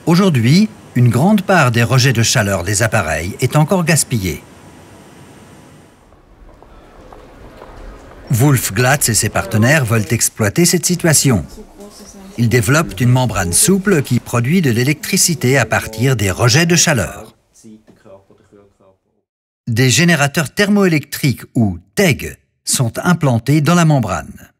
Aujourd'hui, une grande part des rejets de chaleur des appareils est encore gaspillée. Wolf Glatz et ses partenaires veulent exploiter cette situation. Ils développent une membrane souple qui produit de l'électricité à partir des rejets de chaleur. Des générateurs thermoélectriques ou TEG sont implantés dans la membrane.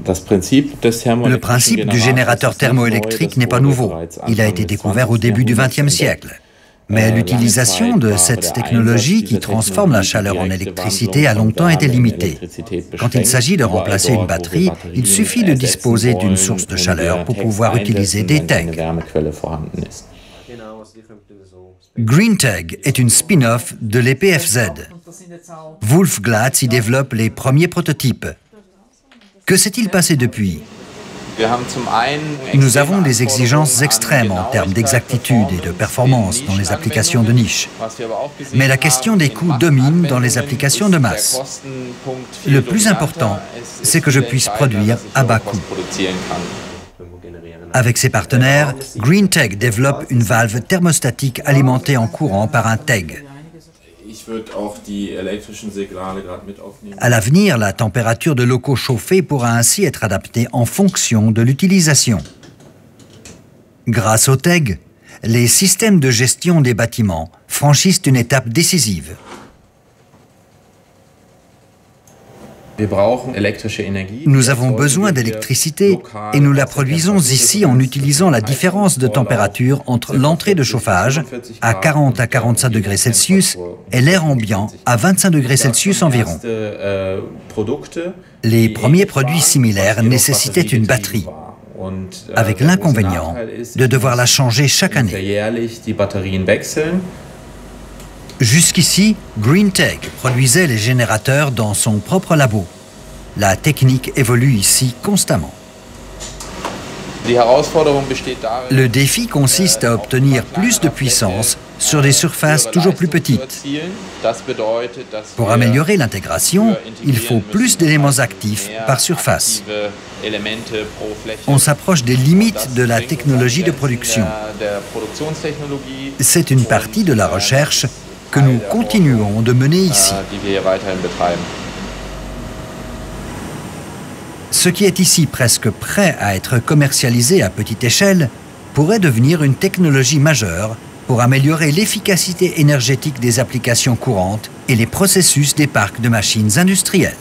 Le principe du générateur thermoélectrique n'est pas nouveau. Il a été découvert au début du XXe siècle. Mais l'utilisation de cette technologie qui transforme la chaleur en électricité a longtemps été limitée. Quand il s'agit de remplacer une batterie, il suffit de disposer d'une source de chaleur pour pouvoir utiliser des TEG. GreenTEG est une spin-off de l'EPFZ. Wolf Glatz y développe les premiers prototypes. Que s'est-il passé depuis? Nous avons des exigences extrêmes en termes d'exactitude et de performance dans les applications de niche. Mais la question des coûts domine dans les applications de masse. Le plus important, c'est que je puisse produire à bas coût. Avec ses partenaires, GreenTEG développe une valve thermostatique alimentée en courant par un TEG. À l'avenir, la température de locaux chauffés pourra ainsi être adaptée en fonction de l'utilisation. Grâce au TEG, les systèmes de gestion des bâtiments franchissent une étape décisive. Nous avons besoin d'électricité et nous la produisons ici en utilisant la différence de température entre l'entrée de chauffage à 40 à 45 degrés Celsius et l'air ambiant à 25 degrés Celsius environ. Les premiers produits similaires nécessitaient une batterie, avec l'inconvénient de devoir la changer chaque année. Jusqu'ici, GreenTEG produisait les générateurs dans son propre labo. La technique évolue ici constamment. Le défi consiste à obtenir plus de puissance sur des surfaces toujours plus petites. Pour améliorer l'intégration, il faut plus d'éléments actifs par surface. On s'approche des limites de la technologie de production. C'est une partie de la recherche que nous continuons de mener ici. Ce qui est ici presque prêt à être commercialisé à petite échelle pourrait devenir une technologie majeure pour améliorer l'efficacité énergétique des applications courantes et les processus des parcs de machines industrielles.